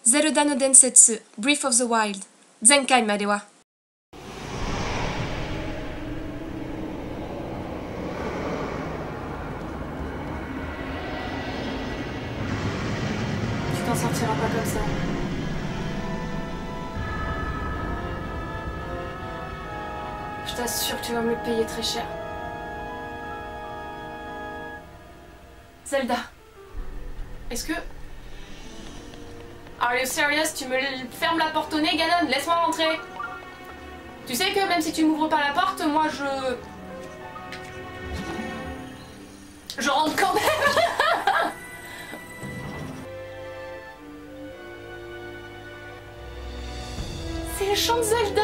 ゼルダの伝説 Breath of the Wild 前回まではTu t'en sortiras pas comme ça. Je t'assure que tu vas me le payer très cher. Zelda. Est-ce que... Are you serious? Tu me fermes la porte au nez, Ganon? Laisse-moi rentrer. Tu sais que même si tu m'ouvres pas la porte, moi je rentre quand même. C'est le chant de Zelda.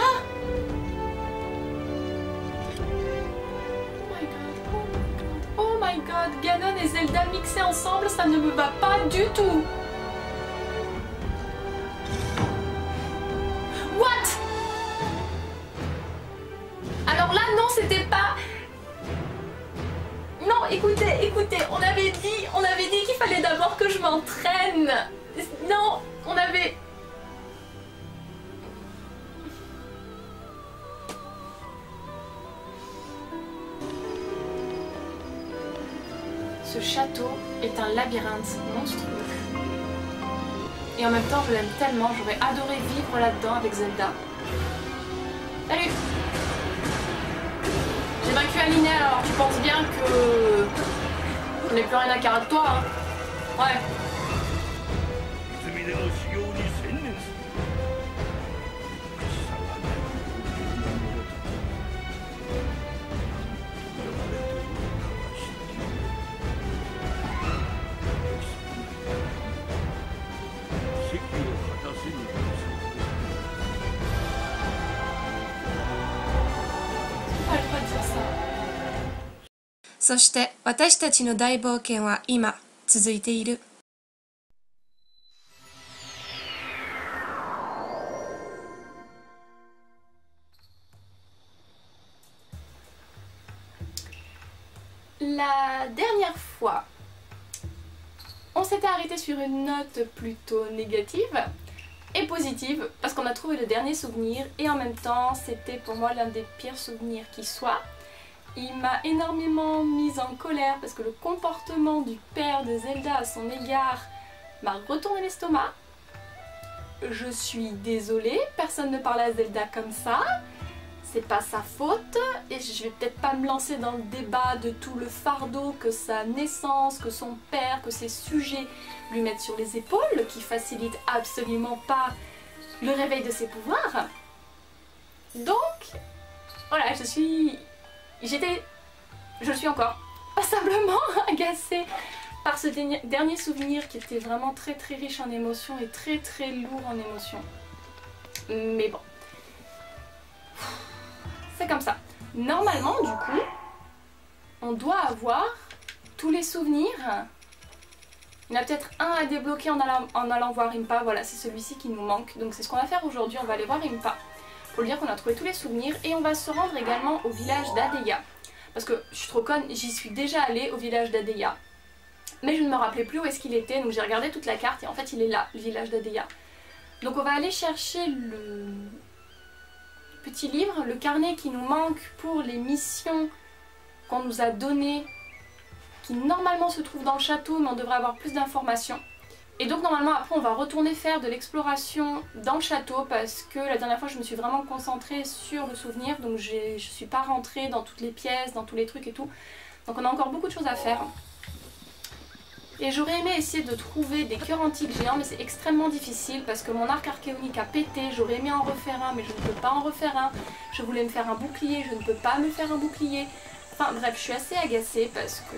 Oh my god, Ganon et Zelda mixés ensemble, ça ne me va pas du tout. What? Alors là, non, c'était pas... Non, écoutez, on avait dit qu'il fallait d'abord que je m'entraîne. Non, on avait... Ce château est un labyrinthe monstrueux. Et en même temps, je l'aime tellement, j'aurais adoré vivre là-dedans avec Zelda. Salut! J'ai vaincu Aliné, alors tu penses bien que... Je n'ai plus rien à carrer de toi, hein? Ouais. Pas le droit de dire ça. そして私たちの大冒険は今続いている。La dernière fois, on s'était arrêté sur une note plutôt négative et positive parce qu'on a trouvé le dernier souvenir et en même temps c'était pour moi l'un des pires souvenirs qui soit. Il m'a énormément mise en colère parce que le comportement du père de Zelda à son égard m'a retourné l'estomac. Je suis désolée, personne ne parlait à Zelda comme ça. C'est pas sa faute et je vais peut-être pas me lancer dans le débat de tout le fardeau que sa naissance, que son père, que ses sujets lui mettent sur les épaules qui facilite absolument pas le réveil de ses pouvoirs. Donc, voilà, je suis encore passablement agacée par ce dernier souvenir qui était vraiment très très riche en émotions et très très lourd en émotions. Mais bon. C'est comme ça. Normalement, du coup, on doit avoir tous les souvenirs. Il y en a peut-être un à débloquer en allant voir Impa. Voilà, c'est celui-ci qui nous manque. Donc c'est ce qu'on va faire aujourd'hui. On va aller voir Impa pour lui dire qu'on a trouvé tous les souvenirs. Et on va se rendre également au village d'Adeya. Parce que je suis trop conne, j'y suis déjà allée au village d'Adeya. Mais je ne me rappelais plus où est-ce qu'il était. Donc j'ai regardé toute la carte et en fait il est là, le village d'Adeya. Donc on va aller chercher le... petit livre, le carnet qui nous manque pour les missions qu'on nous a données, qui normalement se trouve dans le château, mais on devrait avoir plus d'informations. Et donc normalement après on va retourner faire de l'exploration dans le château parce que la dernière fois je me suis vraiment concentrée sur le souvenir, donc je suis pas rentrée dans toutes les pièces, dans tous les trucs et tout. Donc on a encore beaucoup de choses à faire. Et j'aurais aimé essayer de trouver des cœurs antiques géants, mais c'est extrêmement difficile parce que mon arc archéonique a pété. J'aurais aimé en refaire un, mais je ne peux pas en refaire un. Je voulais me faire un bouclier, je ne peux pas me faire un bouclier. Enfin bref, je suis assez agacée parce que...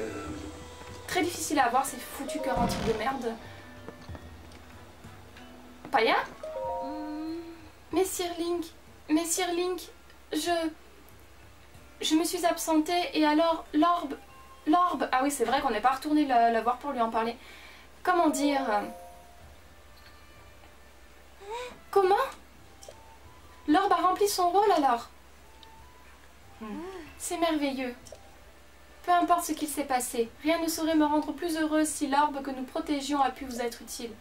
Très difficile à avoir ces foutus cœurs antiques de merde. Paya? Messire Link, je me suis absentée et alors l'orbe... Ah oui, c'est vrai qu'on n'est pas retourné la voir pour lui en parler. Comment dire? Comment? L'orbe a rempli son rôle alors? C'est merveilleux. Peu importe ce qu'il s'est passé, rien ne saurait me rendre plus heureuse si l'orbe que nous protégions a pu vous être utile.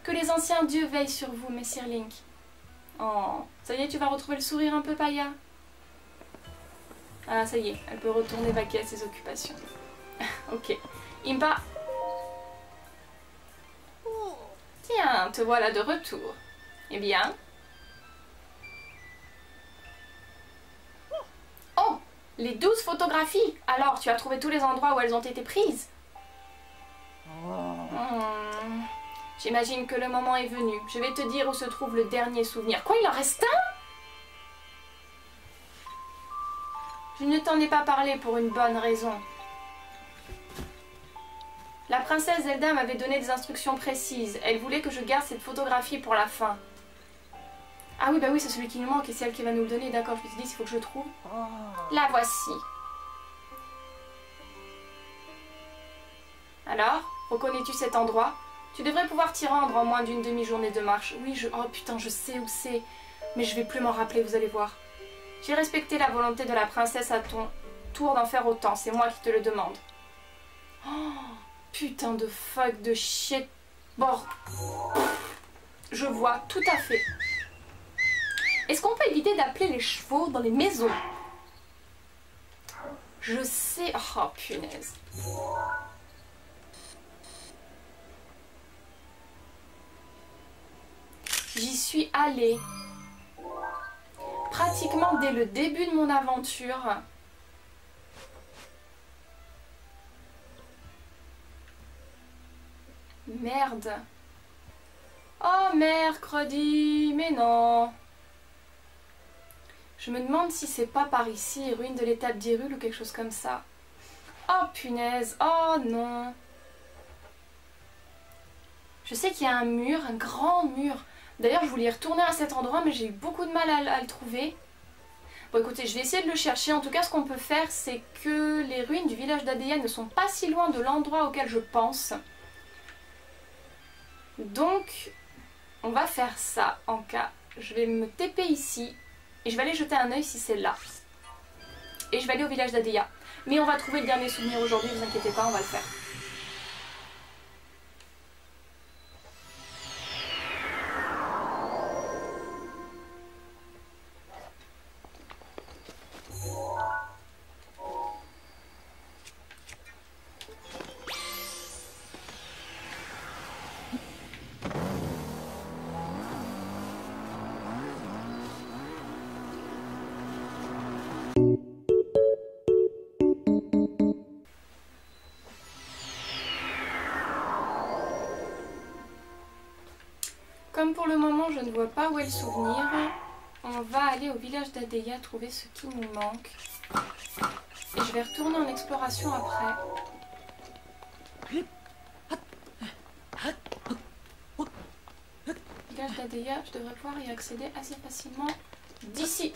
Que les anciens dieux veillent sur vous, Messire Link. Oh, ça y est, tu vas retrouver le sourire un peu, Paya? Ah, ça y est, elle peut retourner vaquer à ses occupations. Ok. Impa. Tiens, te voilà de retour. Eh bien... Oh, les 12 photographies. Alors, tu as trouvé tous les endroits où elles ont été prises? J'imagine que le moment est venu. Je vais te dire où se trouve le dernier souvenir. Quoi, il en reste un? Je ne t'en ai pas parlé pour une bonne raison. La princesse Zelda m'avait donné des instructions précises. Elle voulait que je garde cette photographie pour la fin. Ah oui, bah oui, c'est celui qui nous manque et c'est elle qui va nous le donner. D'accord, je me suis dit, il faut que je le trouve. La voici. Alors, reconnais-tu cet endroit? Tu devrais pouvoir t'y rendre en moins d'une demi-journée de marche. Oui, Oh putain, je sais où c'est. Mais je vais plus m'en rappeler, vous allez voir. J'ai respecté la volonté de la princesse à ton tour d'en faire autant. C'est moi qui te le demande. Oh, putain de fuck de shit. Bon. Je vois tout à fait. Est-ce qu'on peut éviter d'appeler les chevaux dans les maisons? Je sais... Oh, punaise. J'y suis allée. Pratiquement dès le début de mon aventure. Merde. Oh, mercredi. Mais non. Je me demande si c'est pas par ici, ruine de l'étape d'Hyrule ou quelque chose comme ça. Oh punaise, oh non. Je sais qu'il y a un mur, un grand mur. D'ailleurs, je voulais y retourner à cet endroit, mais j'ai eu beaucoup de mal à le trouver. Bon écoutez, je vais essayer de le chercher. En tout cas, ce qu'on peut faire, c'est que les ruines du village d'Adeya ne sont pas si loin de l'endroit auquel je pense. Donc, on va faire ça en cas. Je vais me TP ici. Et je vais aller jeter un œil si c'est là. Et je vais aller au village d'Adeya. Mais on va trouver le dernier souvenir aujourd'hui, vous inquiétez pas, on va le faire. Comme pour le moment je ne vois pas où est le souvenir, on va aller au village d'Adeya trouver ce qui nous manque. Et je vais retourner en exploration après. Village d'Adeya, je devrais pouvoir y accéder assez facilement d'ici.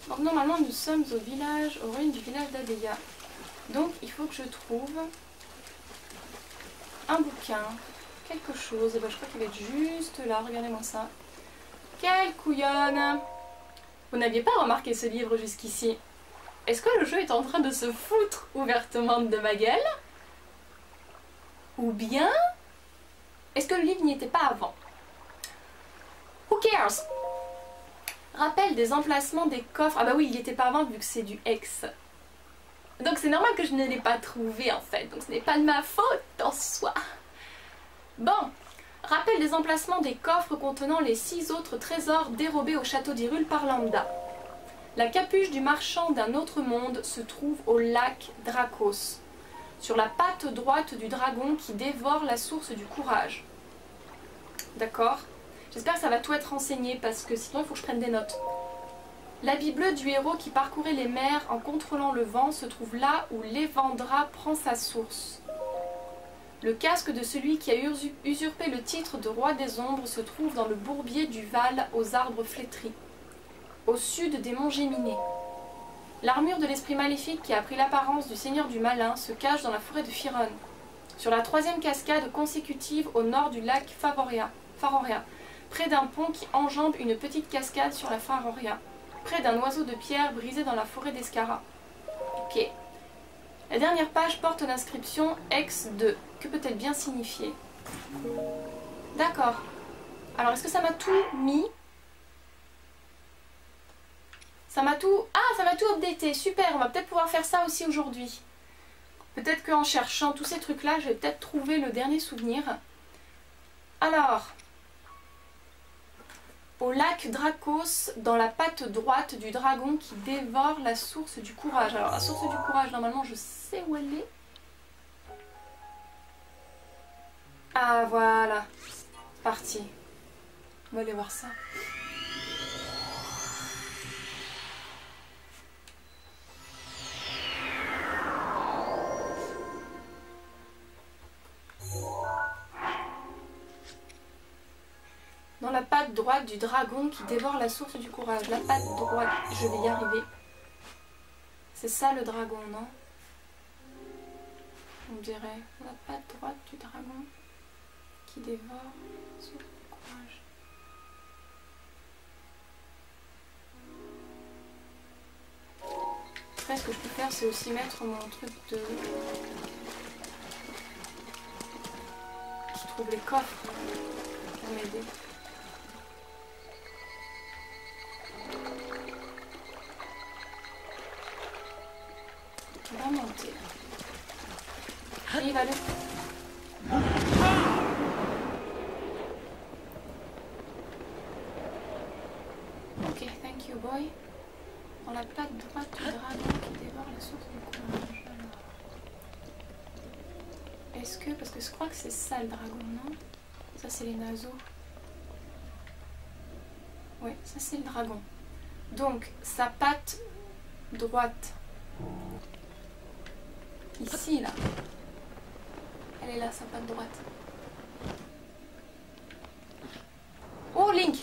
Donc normalement nous sommes au village, aux ruines du village d'Adeya. Donc il faut que je trouve un bouquin. Quelque chose, et ben, je crois qu'il va être juste là, regardez-moi ça. Quelle couillonne! Vous n'aviez pas remarqué ce livre jusqu'ici? Est-ce que le jeu est en train de se foutre ouvertement de ma gueule? Ou bien, est-ce que le livre n'y était pas avant? Who cares? Rappel des emplacements des coffres. Ah bah oui, il n'y était pas avant vu que c'est du X. Donc c'est normal que je ne l'ai pas trouvé en fait, donc ce n'est pas de ma faute en soi. Bon, rappel des emplacements des coffres contenant les 6 autres trésors dérobés au château d'Hyrule par Lambda. La capuche du marchand d'un autre monde se trouve au lac Dracos, sur la patte droite du dragon qui dévore la source du courage. D'accord? J'espère que ça va tout être renseigné parce que sinon il faut que je prenne des notes. L'habit bleu du héros qui parcourait les mers en contrôlant le vent se trouve là où l'Evandra prend sa source. Le casque de celui qui a usurpé le titre de roi des ombres se trouve dans le bourbier du Val aux arbres flétris, au sud des monts Géminés. L'armure de l'esprit maléfique qui a pris l'apparence du seigneur du malin se cache dans la forêt de Firon, sur la 3e cascade consécutive au nord du lac Faroria, près d'un pont qui enjambe une petite cascade sur la Faroria, près d'un oiseau de pierre brisé dans la forêt d'Escara. Ok. La dernière page porte l'inscription X2. Que peut-elle bien signifier? D'accord. Alors, est-ce que ça m'a tout mis? Ça m'a tout... Ah, ça m'a tout updaté. Super, on va peut-être pouvoir faire ça aussi aujourd'hui. Peut-être qu'en cherchant tous ces trucs-là, je vais peut-être trouver le dernier souvenir. Alors... Au lac Dracos, dans la patte droite du dragon qui dévore la source du courage. Alors, la source du courage, normalement, je sais où elle est. Ah, voilà. Parti. On va aller voir ça. Dans la patte droite du dragon qui dévore la source du courage. La patte droite, je vais y arriver. C'est ça le dragon, non? On dirait. La patte droite du dragon qui dévore la source du courage. Après, ce que je peux faire, c'est aussi mettre mon truc de... Je trouve les coffres pour m'aider. On va monter. Et il va le... Ok, thank you boy. Dans la patte droite du dragon qui dévore la source du courage. Alors... Est-ce que... Parce que je crois que c'est ça le dragon, non? Ça c'est les naseaux. Oui, ça c'est le dragon. Donc, sa patte droite. Ici, là. Elle est là, sa patte droite. Oh, Link!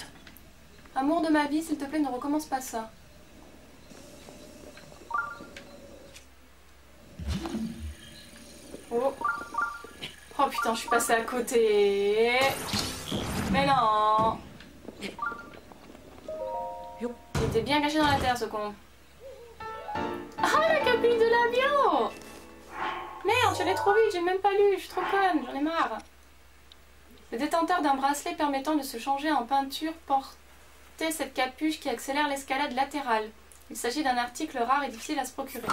Amour de ma vie, s'il te plaît, ne recommence pas ça. Oh. Oh putain, je suis passée à côté. Mais non! Il était bien caché dans la terre, ce con. Ah, la capuche de l'avion! Merde, je l'ai trop vite, j'ai même pas lu, je suis trop conne, j'en ai marre. Le détenteur d'un bracelet permettant de se changer en peinture portait cette capuche qui accélère l'escalade latérale. Il s'agit d'un article rare et difficile à se procurer.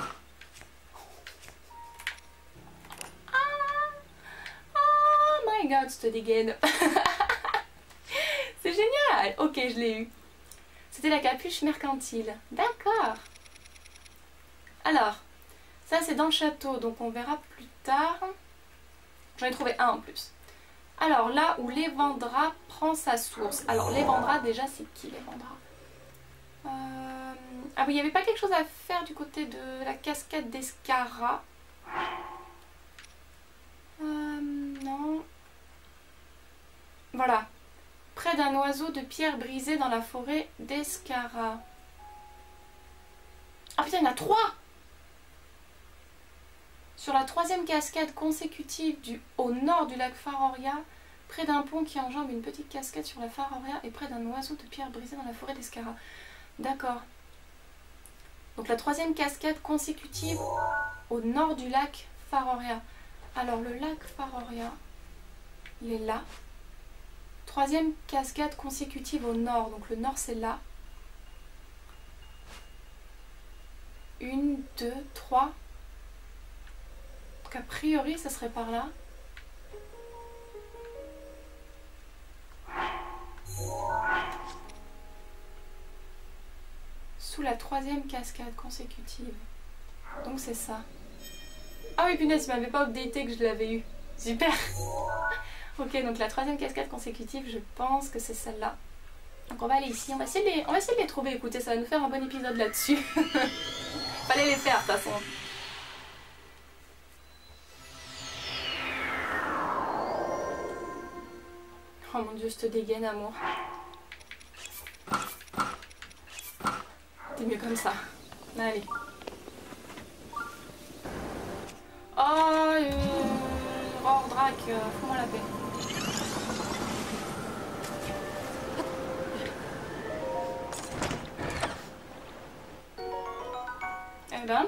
Oh my god, cette dégaine. C'est génial. Ok, je l'ai eu. C'était la capuche mercantile. D'accord. Alors, ça c'est dans le château, donc on verra plus tard. J'en ai trouvé un en plus. Alors là où l'Evandra prend sa source. Alors l'Evandra déjà c'est qui l'Evandra? Ah oui, il n'y avait pas quelque chose à faire du côté de la cascade d'Escara. Non. Voilà. Près d'un oiseau de pierre brisée dans la forêt d'Escara. Ah putain, il y en a 3! Sur la troisième cascade consécutive au nord du lac Faroria, près d'un pont qui enjambe une petite cascade sur la Faroria et près d'un oiseau de pierre brisé dans la forêt d'Escara. D'accord. Donc la troisième cascade consécutive au nord du lac Faroria. Alors le lac Faroria, il est là. Troisième cascade consécutive au nord, donc le nord c'est là. 1, 2, 3. Donc a priori ça serait par là. Sous la troisième cascade consécutive. Donc c'est ça. Ah oui punaise, il m'avait pas updaté que je l'avais eu. Super. Ok, donc la troisième cascade consécutive, je pense que c'est celle-là. Donc on va aller ici, on va essayer de les trouver. Écoutez, ça va nous faire un bon épisode là-dessus. Fallait les faire de toute façon. Oh mon dieu, je te dégaine, amour. T'es mieux comme ça. Allez. Oh, Drac, fous-moi la paix. Eh ben.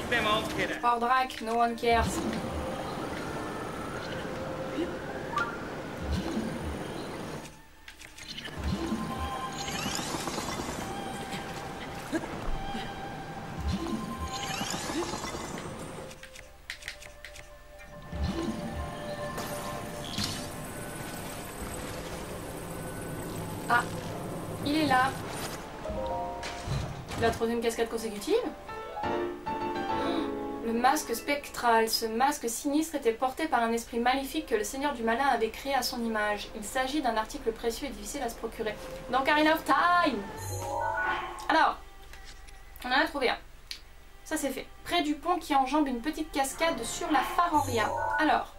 them all kidnapped. Fordrak, no one cares. Ah, il est là. La troisième cascade consécutive. Le masque spectral. Ce masque sinistre était porté par un esprit maléfique que le Seigneur du Malin avait créé à son image. Il s'agit d'un article précieux et difficile à se procurer. Donc Arena of Time. Alors, on en a trouvé un. Ça c'est fait. Près du pont qui enjambe une petite cascade sur la Faroria. Alors,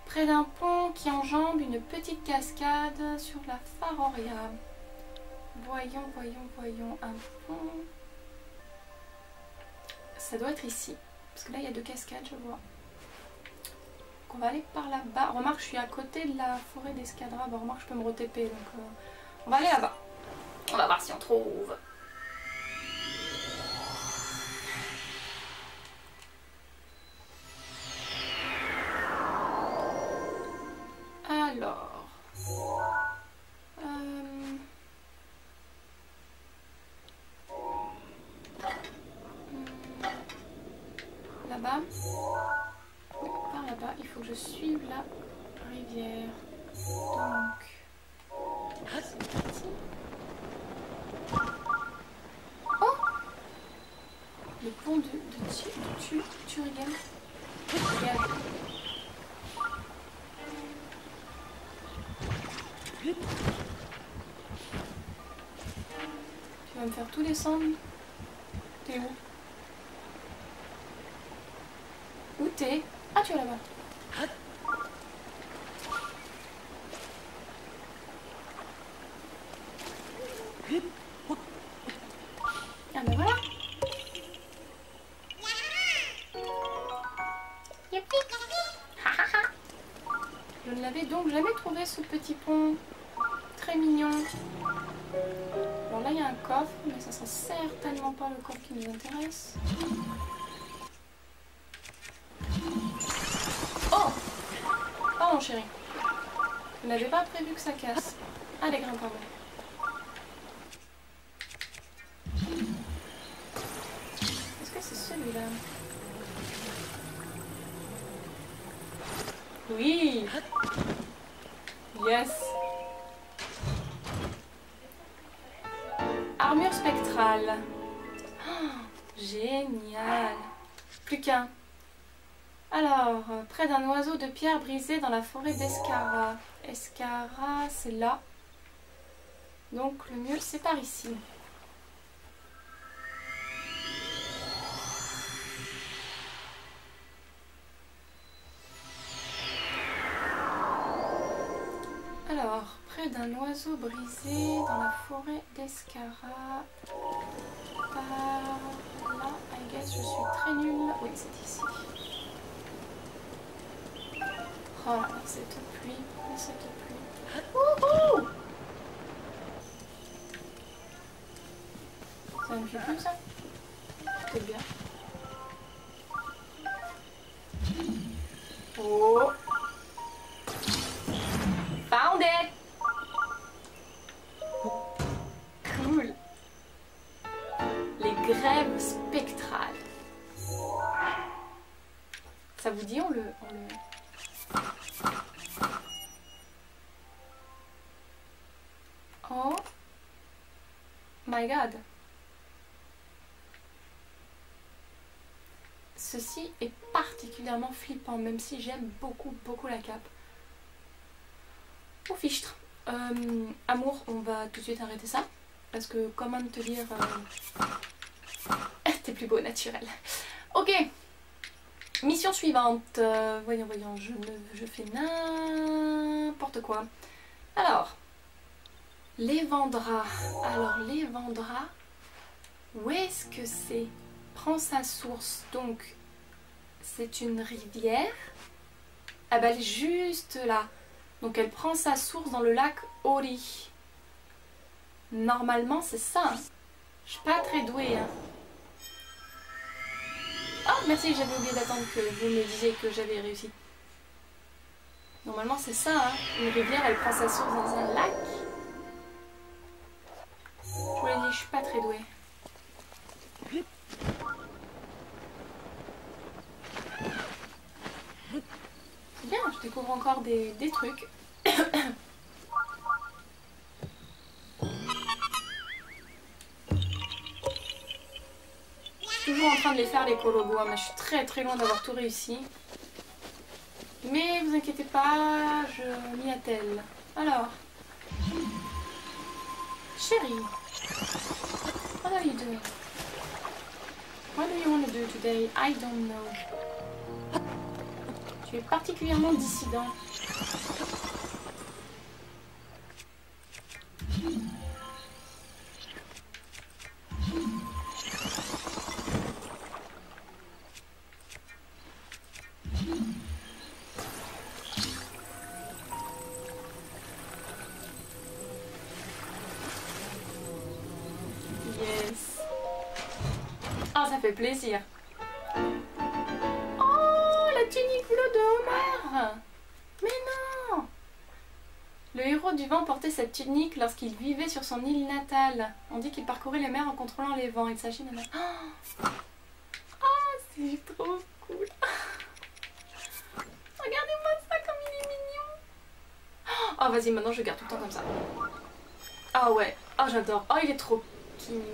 près d'un pont qui enjambe une petite cascade sur la Faroria. Voyons, voyons, voyons. Un pont. Ça doit être ici. Parce que là, il y a deux cascades, je vois. Donc on va aller par là-bas. Remarque, je suis à côté de la forêt d'Escadra. Bon, remarque, je peux me re-TP. Donc on va aller là-bas. On va voir si on trouve. Alors... Là-bas. Par là-bas, il faut que je suive la rivière. Donc... C'est parti. Oh! Le pont de Turigan. Regarde. Tu vas me faire tout descendre. T'es où? Où t'es? Ah, tu es là-bas. Ah ben voilà. Je ne l'avais donc jamais trouvé, ce petit pont. Très mignon. Alors là, il y a un coffre, mais ça sera certainement pas le coffre qui nous intéresse. Oh! Pardon, chérie. Vous n'avez pas prévu que ça casse. Allez, grimpe par moi. Est-ce que c'est celui-là? Oui! Yes! Armure spectrale. Oh, génial! Plus qu'un. Alors, près d'un oiseau de pierre brisé dans la forêt d'Escara. Escara, c'est là. Donc le mieux, c'est par ici. Alors, près d'un oiseau brisé dans la forêt d'Escara. Par là, I guess, je suis très nulle. Oui, c'est ici. Oh là là, cette pluie, cette pluie. Wouhou! Ça me fait plus ça? C'est bien. Oh! Found it! Cool! Les grèves spectrales. Ça vous dit, on le... Oh my god. Ceci est particulièrement flippant, même si j'aime beaucoup la cape. Oh fichtre. Amour, on va tout de suite arrêter ça. Parce que comment te dire... T'es plus beau naturel. Ok. Mission suivante. Voyons, je fais n'importe quoi. Alors... Les Vendras. Alors, les Vendras, où est-ce que c'est? Prends sa source. Donc, c'est une rivière. Ah bah, elle est juste là. Donc, elle prend sa source dans le lac Ori. Normalement, c'est ça. Hein. Je suis pas très douée. Hein. Oh, merci, j'avais oublié d'attendre que vous me disiez que j'avais réussi. Normalement, c'est ça, hein. Une rivière, elle prend sa source dans un lac. Je vous l'ai dit, je suis pas très douée. C'est bien, je découvre encore des trucs. Je suis toujours en train de les faire les kolobos, hein, mais je suis très très loin d'avoir tout réussi. Mais vous inquiétez pas, je m'y attelle. Alors, chérie, what are you doing? What do you want to do today? I don't know. Tu es particulièrement dissident. Yes. Ah, ça fait plaisir. Oh, la tunique bleue de Homer. Mais non. Le héros du vent portait cette tunique lorsqu'il vivait sur son île natale. On dit qu'il parcourait les mers en contrôlant les vents. Il s'agit d'un... Oh, c'est trop cool. Regardez-moi ça comme il est mignon. Oh, vas-y, maintenant je garde tout le temps comme ça. Ah ouais, oh j'adore. Oh, il est trop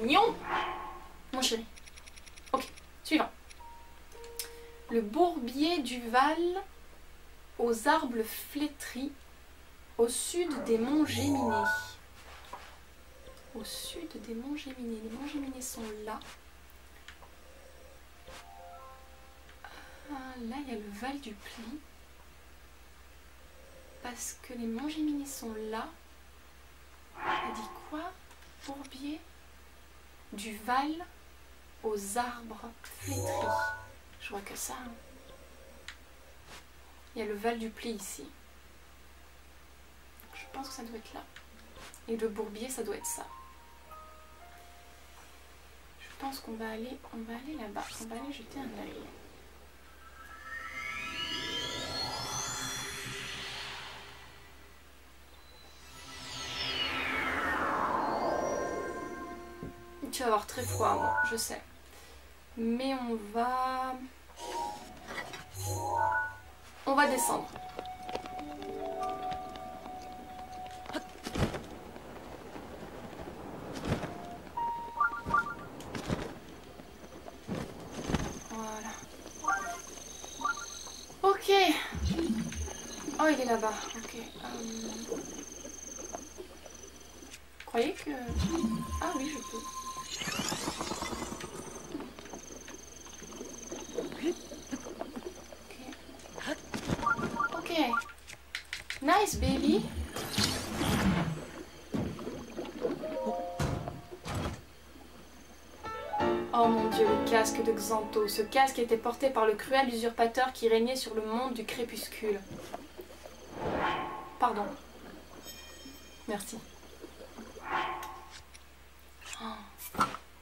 mignon. Mon chéri. Ok, suivant. Le bourbier du Val aux arbres flétris au sud des monts Géminés. Au sud des monts Géminés. Les monts Géminés sont là. Ah, là, il y a le Val du Pli. Parce que les monts Géminés sont là. Elle dit quoi? Bourbier du Val aux arbres flétris. Je vois que ça. Hein. Il y a le Val du Pli ici. Je pense que ça doit être là. Et le bourbier, ça doit être ça. Je pense qu'on va aller là-bas. On va aller jeter un œil. Tu vas avoir très froid, bon, je sais. Mais on va descendre. Voilà. Ok. Oh, il est là-bas. Ok. Croyez que... Ah oui, je peux. Ok. Nice, baby. Oh mon dieu, le casque de Xanto. Ce casque était porté par le cruel usurpateur qui régnait sur le monde du crépuscule. Pardon. Merci.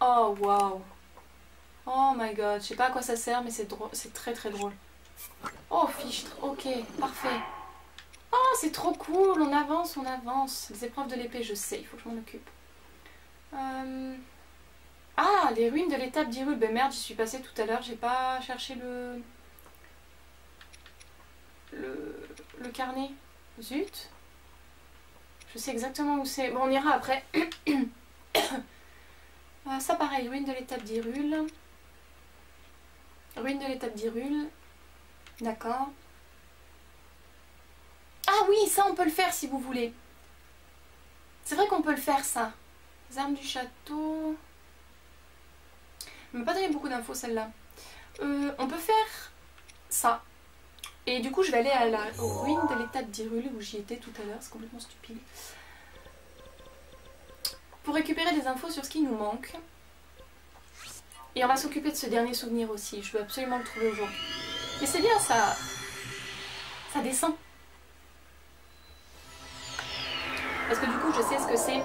Oh, wow. Oh my god. Je sais pas à quoi ça sert, mais c'est drôle. C'est très très drôle. Oh, fichtre. Ok, parfait. Oh, c'est trop cool. On avance, on avance. Les épreuves de l'épée, je sais. Il faut que je m'en occupe. Ah, les ruines de l'étape d'Hyrule. Ben merde, j'y suis passée tout à l'heure. J'ai pas cherché le carnet. Zut. Je sais exactement où c'est. Bon, on ira après. Ça pareil, ruines de l'étape d'Hyrule. Ruines de l'étape d'Hyrule. D'accord. Ah oui, ça on peut le faire si vous voulez. C'est vrai qu'on peut le faire ça. Les armes du château. Elle m'a pas donné beaucoup d'infos celle-là. On peut faire ça. Et du coup je vais aller aux ruines de l'étape d'Hyrule où j'y étais tout à l'heure. C'est complètement stupide. Pour récupérer des infos sur ce qui nous manque. Et on va s'occuper de ce dernier souvenir aussi. Je veux absolument le trouver aujourd'hui. Mais c'est bien ça. Ça descend. Parce que du coup je sais ce que c'est.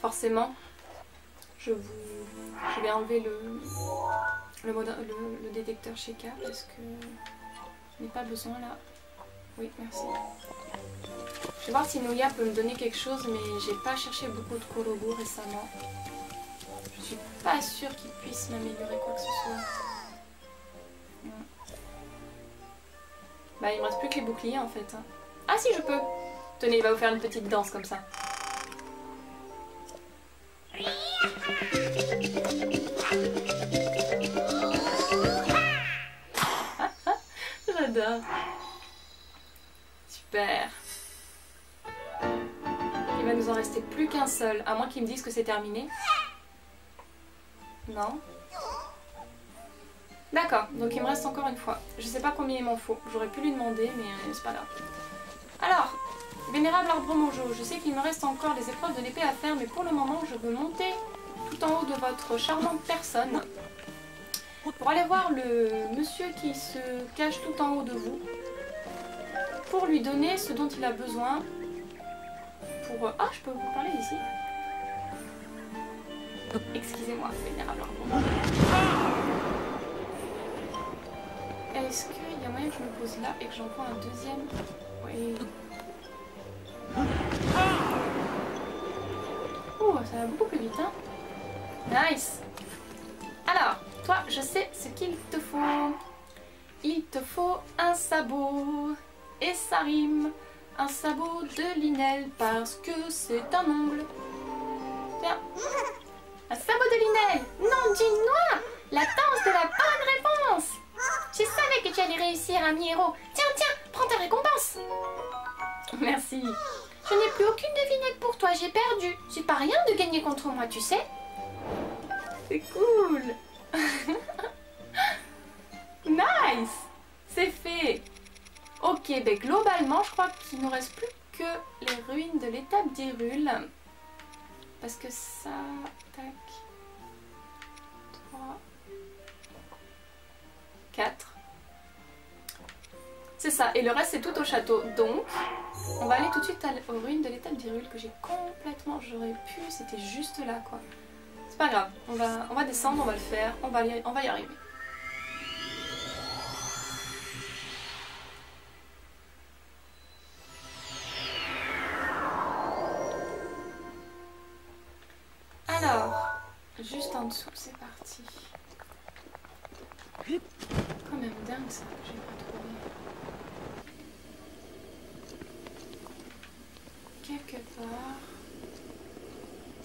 Forcément. Je vais enlever le détecteur Shekhar parce que je n'ai pas besoin là. Oui, merci. Je vais voir si Nouya peut me donner quelque chose, mais j'ai pas cherché beaucoup de Korogu récemment. Je suis pas sûre qu'il puisse m'améliorer quoi que ce soit. Bah il me reste plus que les boucliers en fait. Ah si je peux. Tenez, il va vous faire une petite danse comme ça. J'adore. Super. Il va nous en rester plus qu'un seul, à moins qu'ils me disent que c'est terminé. Non. D'accord, donc il me reste encore une fois. Je sais pas combien il m'en faut. J'aurais pu lui demander, mais c'est pas grave. Alors, vénérable arbre mojo, je sais qu'il me reste encore les épreuves de l'épée à faire, mais pour le moment, je veux monter tout en haut de votre charmante personne pour aller voir le monsieur qui se cache tout en haut de vous, pour lui donner ce dont il a besoin pour... Ah, je peux vous parler ici? Excusez-moi, vénérable arbre mojo. Est-ce qu'il y a moyen que je me pose là et que j'en prends un deuxième? Oui. Oh, ça va beaucoup plus vite, hein? Nice! Alors, toi, je sais ce qu'il te faut. Il te faut un sabot. Et ça rime. Un sabot de Linel parce que c'est un ongle. Tiens. Un sabot de Linel. Non, dis-moi! La danse de la bonne réponse! Je savais que tu allais réussir, ami héros. Tiens, tiens, prends ta récompense. Merci. Je n'ai plus aucune devinette pour toi, j'ai perdu. C'est pas rien de gagner contre moi, tu sais. C'est cool. Nice. C'est fait. Ok, ben globalement, je crois qu'il nous reste plus que les ruines de l'étape d'Hyrule. Parce que ça... Tac. 3... 4. C'est ça, et le reste c'est tout au château. Donc, on va aller tout de suite aux ruines de l'étape d'Hyrule que j'ai complètement... J'aurais pu, c'était juste là quoi. C'est pas grave, on va descendre, on va le faire, on va y arriver. Alors, juste en dessous, c'est parti. Quand même dingue ça, que j'ai pas trouvé. Quelque part...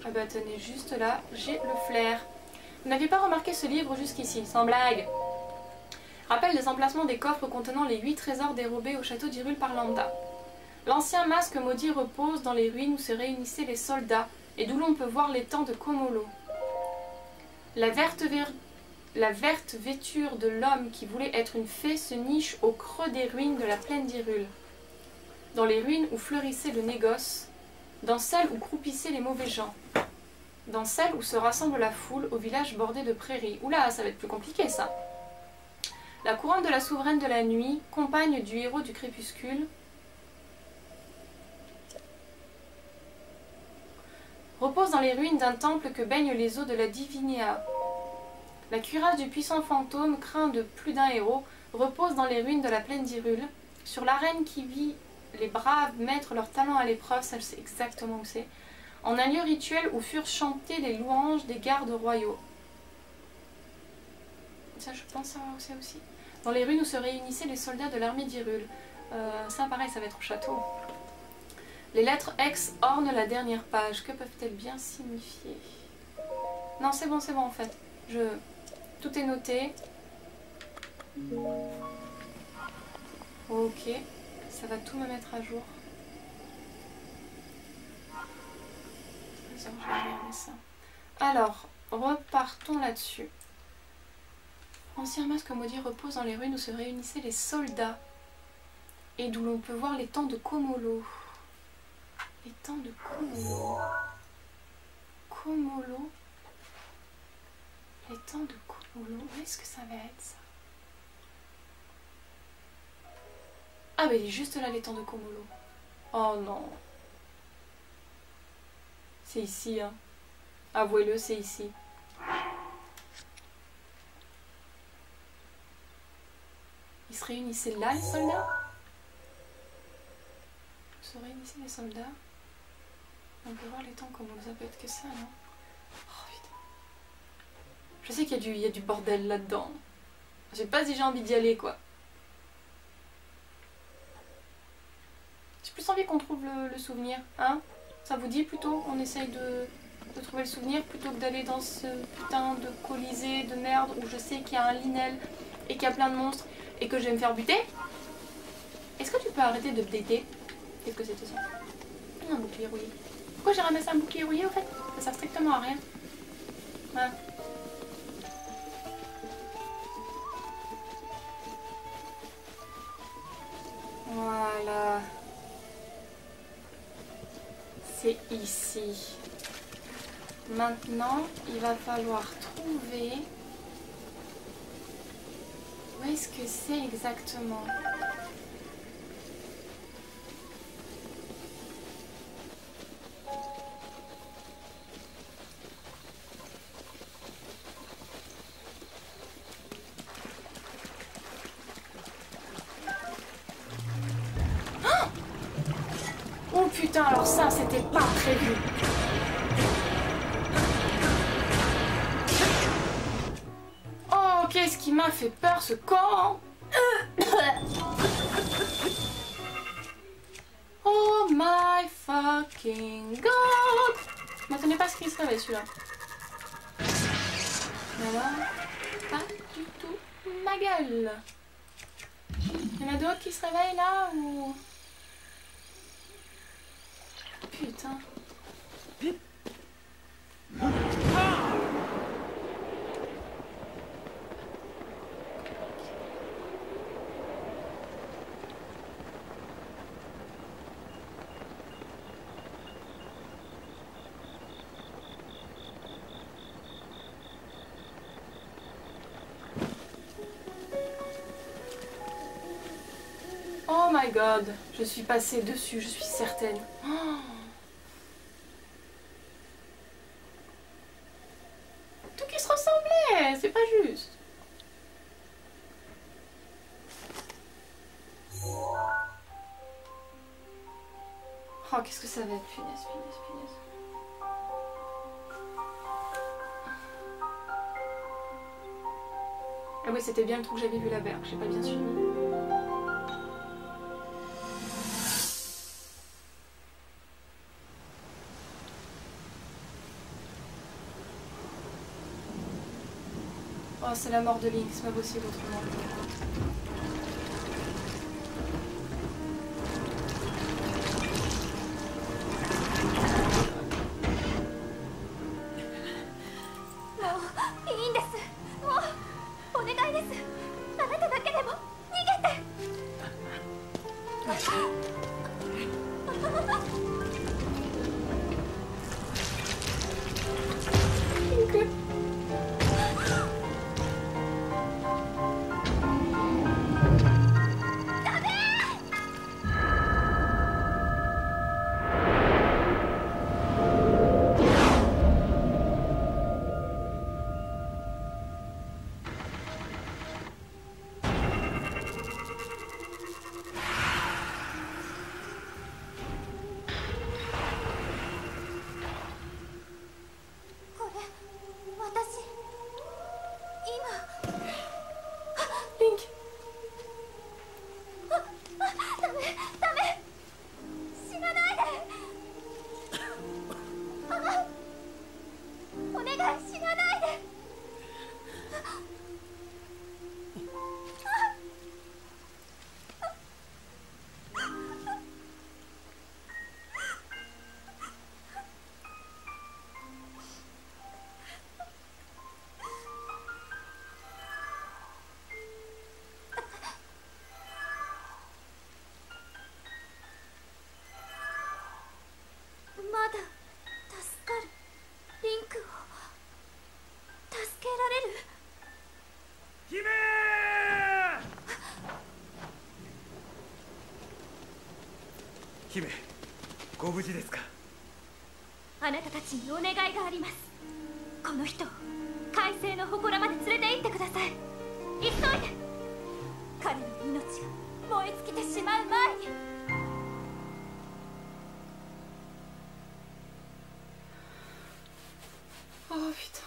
Ah bah tenez, juste là, j'ai le flair. Vous n'aviez pas remarqué ce livre jusqu'ici, sans blague. Rappelle les emplacements des coffres contenant les 8 trésors dérobés au château d'Hyrule par Lambda. L'ancien masque maudit repose dans les ruines où se réunissaient les soldats et d'où l'on peut voir l'étang de Komolo. La verte vêture de l'homme qui voulait être une fée se niche au creux des ruines de la plaine d'Hyrule. Dans les ruines où fleurissait le négoce, dans celles où croupissaient les mauvais gens, dans celles où se rassemble la foule au village bordé de prairies. Oula, ça va être plus compliqué ça. La couronne de la souveraine de la nuit, compagne du héros du crépuscule, repose dans les ruines d'un temple que baignent les eaux de la Divinéa. La cuirasse du puissant fantôme, craint de plus d'un héros, repose dans les ruines de la plaine d'Hyrule. Sur l'arène qui vit les braves mettre leurs talents à l'épreuve, ça je sais exactement où c'est, en un lieu rituel où furent chantées les louanges des gardes royaux. Ça je pense savoir où c'est aussi. Dans les ruines où se réunissaient les soldats de l'armée d'Hyrule. Ça pareil, ça va être au château. Les lettres X ornent la dernière page. Que peuvent-elles bien signifier? Non, c'est bon en fait. Tout est noté. Ok. Ça va tout me mettre à jour. Je vais regarder ça. Alors, repartons là-dessus. Ancien masque maudit repose dans les ruines où se réunissaient les soldats et d'où l'on peut voir l'étang de Komolo. L'étang de Komolo. Komolo. L'étang de Komolo. Où est-ce que ça va être ça? Ah bah il est juste là l'étang de Komolo. Oh non. C'est ici hein. Avouez-le, c'est ici. Ils se réunissaient là, les soldats? Se réunissaient les soldats? On peut voir les temps comment ça peut être que ça, non? Oh putain. Je sais qu'il y a du bordel là-dedans. Je sais pas si j'ai envie d'y aller, quoi. J'ai plus envie qu'on trouve le souvenir, hein? Ça vous dit plutôt? On essaye de trouver le souvenir plutôt que d'aller dans ce putain de colisée de merde où je sais qu'il y a un Linel et qu'il y a plein de monstres et que je vais me faire buter? Est-ce que tu peux arrêter de bêter? Qu'est-ce que c'était ça? Un bouclier rouillé. Pourquoi j'ai ramassé un bouclier rouillé au fait? Ça sert strictement à rien. Voilà. Voilà. C'est ici. Maintenant, il va falloir trouver... Où est-ce que c'est exactement? Oh putain, alors ça, c'était pas prévu. Oh, qu'est-ce qui m'a fait peur, ce camp? Oh my fucking god! Je m'attendais pas à ce qu'il se réveille, celui-là. Alors, pas du tout ma gueule. Il y en a d'autres qui se réveillent là ou... Putain. Oh my god, je suis passée dessus, je suis certaine. Oh. Tout qui se ressemblait, c'est pas juste. Oh, qu'est-ce que ça va être, punaise, punaise, punaise. Ah oui, c'était bien le trou que j'avais vu la berge, j'ai pas bien suivi. Oh, c'est la mort de Link, c'est pas possible autrement.姫、ご無事ですか？あなたたちにお願いがあります。この人を海星の祠まで連れて行ってください。急いで。彼の命が燃え尽きてしまう前に。Oh putain.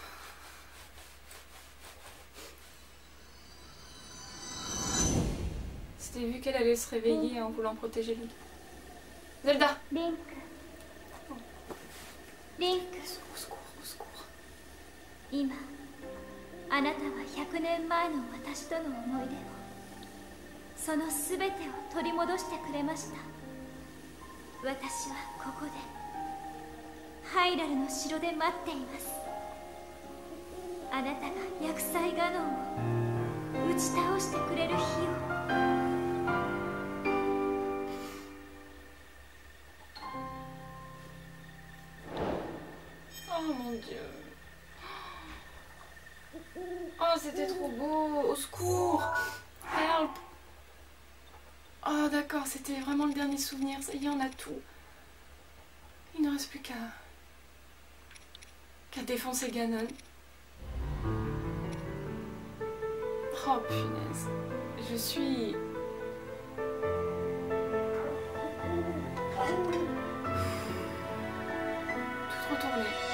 C'était vu qu'elle allait se réveiller en voulant protéger lui. Zelda! リンク。リンク。Au secours, au secours. 今あなたは100年前の私との思い出を、その全てを取り戻してくれました。私はここでハイラルの城で待っています。あなたが厄災ガノンを打ち倒してくれる日を。Oh mon dieu. Oh, c'était trop beau. Au secours. Help. Oh, d'accord, c'était vraiment le dernier souvenir. Ça y est, on a tout. Il ne reste plus qu'à défoncer Ganon. Oh, punaise. Je suis... Tout retourné.